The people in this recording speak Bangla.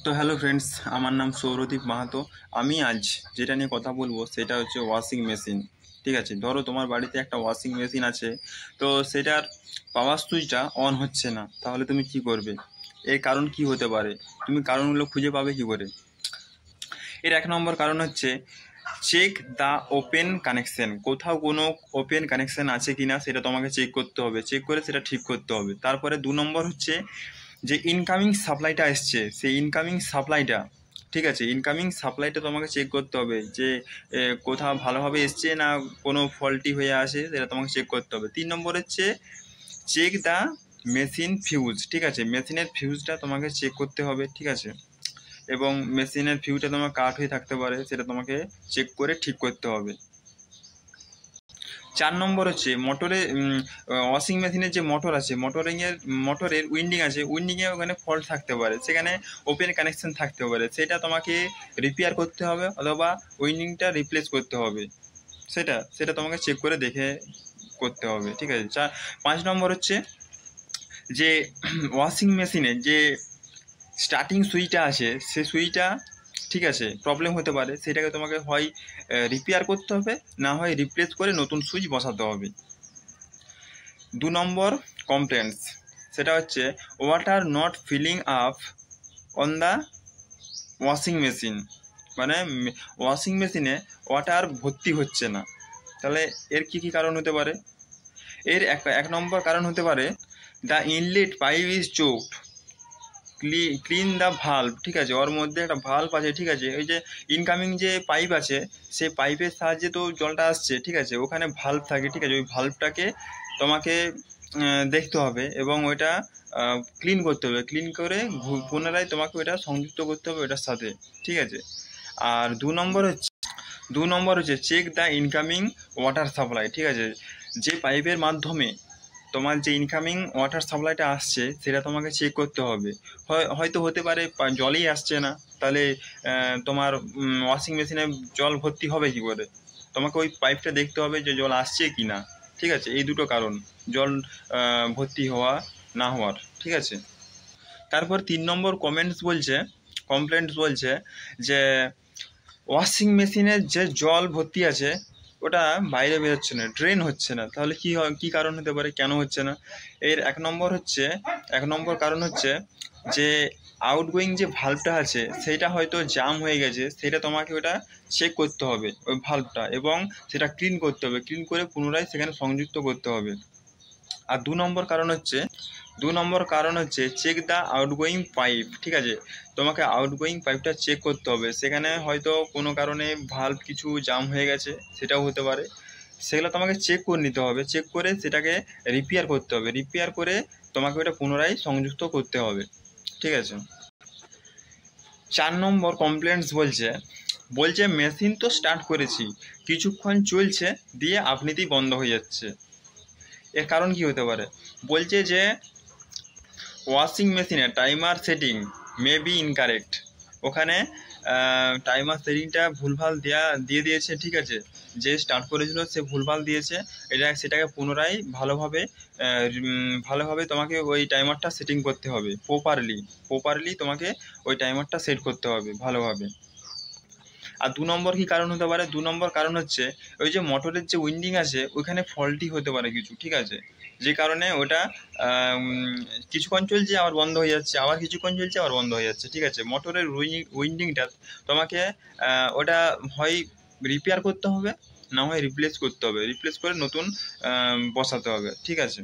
তো হ্যালো ফ্রেন্ডস, আমার নাম সৌরদীপ মাহাতো। আমি আজ যেটা নিয়ে কথা বলবো সেটা হচ্ছে ওয়াশিং মেশিন। ঠিক আছে, ধরো তোমার বাড়িতে একটা ওয়াশিং মেশিন আছে, তো সেটার পাওয়ার সুইচটা অন হচ্ছে না, তাহলে তুমি কি করবে? এর কারণ কি হতে পারে? তুমি কারণগুলো খুঁজে পাবে কি করে? এর এক নম্বর কারণ হচ্ছে চেক দ্য ওপেন কানেকশন। কোথাও কোনো ওপেন কানেকশন আছে কি না সেটা তোমাকে চেক করতে হবে, চেক করে সেটা ঠিক করতে হবে। তারপরে দু নম্বর হচ্ছে যে ইনকামিং সাপ্লাইটা এসছে, সেই ইনকামিং সাপ্লাইটা, ঠিক আছে, ইনকামিং সাপ্লাইটা তোমাকে চেক করতে হবে যে কোথাও ভালোভাবে এসছে না কোনো ফল্টি হয়ে আসে, সেটা তোমাকে চেক করতে হবে। তিন নম্বর হচ্ছে চেক দ্য মেশিন ফিউজ। ঠিক আছে, মেশিনের ফিউজটা তোমাকে চেক করতে হবে। ঠিক আছে, এবং মেশিনের ফিউজটা তোমার কাট হয়ে থাকতে পারে, সেটা তোমাকে চেক করে ঠিক করতে হবে। চার নম্বর হচ্ছে মোটরে ওয়াশিং মেশিনের যে মোটর আছে, মোটরের উইন্ডিং আছে, উইন্ডিংয়ে ওখানে ফল্ট থাকতে পারে, সেখানে ওপেন কানেকশন থাকতে পারে, সেটা তোমাকে রিপেয়ার করতে হবে অথবা উইন্ডিংটা রিপ্লেস করতে হবে। সেটা সেটা তোমাকে চেক করে দেখে করতে হবে। ঠিক আছে। পাঁচ নম্বর হচ্ছে যে ওয়াশিং মেশিনের যে স্টার্টিং সুইচটা আছে, সে সুইচটা, ঠিক আছে, প্রবলেম হতে পারে, সেটাকে তোমাকে হয় রিপেয়ার করতে হবে, না হয় রিপ্লেস করে নতুন সুইচ বসাতে হবে। দু নম্বর কমপ্লেন্টস, সেটা হচ্ছে water not filling up on the washing machine, মানে ওয়াশিং মেশিনে ওয়াটার ভর্তি হচ্ছে না। তাহলে এর কি কি কারণ হতে পারে? এর এক নম্বর কারণ হতে পারে the inlet pipe is choked, clean the valve. ঠিক আছে, ওর মধ্যে একটা ভাল্ব আছে, ঠিক আছে, ওই যে ইনকামিং যে পাইপ আছে, সেই পাইপের সাহায্যে তো জলটা আসছে, ঠিক আছে, ওখানে ভাল্ব থাকে, ঠিক আছে, ওই ভাল্বটাকে তোমাকে দেখতে হবে এবং ওইটা ক্লিন করতে হবে, ক্লিন করে পুনরায় তোমাকে ওইটা সংযুক্ত করতে হবে ওইটার সাথে। ঠিক আছে। আর দু নম্বর হচ্ছে check the incoming water supply. ঠিক আছে, যে পাইপের মাধ্যমে তোমার যে ইনকামিং ওয়াটার সাপ্লাইটা আসছে সেটা তোমাকে চেক করতে হবে। হয়তো হতে পারে জলই আসছে না, তাহলে তোমার ওয়াশিং মেশিনে জল ভর্তি হবে কি করে? তোমাকে ওই পাইপটা দেখতে হবে যে জল আসছে কি না। ঠিক আছে, এই দুটো কারণ জল ভর্তি হওয়া না হওয়ার। ঠিক আছে। তারপর তিন নম্বর কমপ্লেন্টস বলছে যে ওয়াশিং মেশিনের যে জল ভর্তি আছে ওটা বাইরে বেরোচ্ছে না, ড্রেন হচ্ছে না। তাহলে কি কারণ হতে পারে, কেন হচ্ছে না? এর এক নম্বর কারণ হচ্ছে যে আউটগোয়িং যে ভাল্বটা আছে সেইটা হয়তো জাম হয়ে গেছে, সেটা তোমাকে ওটা চেক করতে হবে ওই ভাল্বটা, এবং সেটা ক্লিন করতে হবে, ক্লিন করে পুনরায় সেখানে সংযুক্ত করতে হবে। আর দু নম্বর কারণ হচ্ছে চেক দ্য আউটগোয়িং পাইপ। ঠিক আছে, তোমাকে আউটগোয়িং পাইপটা চেক করতে হবে, সেখানে হয়তো কোনো কারণে ভাল্ব কিছু জাম হয়ে গেছে, সেটাও হতে পারে, সেগুলো তোমাকে চেক করে নিতে হবে, চেক করে সেটাকে রিপেয়ার করতে হবে, রিপেয়ার করে তোমাকে ওটা পুনরায় সংযুক্ত করতে হবে। ঠিক আছে। চার নম্বর কমপ্লেন্টস বলছে মেশিন তো স্টার্ট করেছি, কিছুক্ষণ চলছে, দিয়ে আপনিতেই বন্ধ হয়ে যাচ্ছে। এর কারণ কি হতে পারে? বলছে যে ওয়াশিং মেশিনে timer setting may be incorrect. ওখানে টাইমার সেটিংটা ভুলভাল দিয়ে দিয়েছে। ঠিক আছে, যে স্টার্ট করেছিল সে ভুলভাল দিয়েছে, সেটাকে পুনরায় ভালোভাবে তোমাকে ওই টাইমারটা সেটিং করতে হবে, প্রপারলি তোমাকে ওই টাইমারটা সেট করতে হবে ভালোভাবে। আর দু নম্বর কি কারণ হতে পারে? দু নম্বর কারণ হচ্ছে ওই যে মোটরের যে উইন্ডিং আছে ওইখানে ফল্টি হতে পারে কিছু, ঠিক আছে, যে কারণে ওটা কিছুক্ষণ চলছে আবার বন্ধ হয়ে যাচ্ছে, আবার কিছুক্ষণ চলছে আবার বন্ধ হয়ে যাচ্ছে। ঠিক আছে, মোটরের উইন্ডিংটা তোমাকে ওটা হয় রিপেয়ার করতে হবে, না হয় রিপ্লেস করতে হবে, রিপ্লেস করে নতুন বসাতে হবে। ঠিক আছে।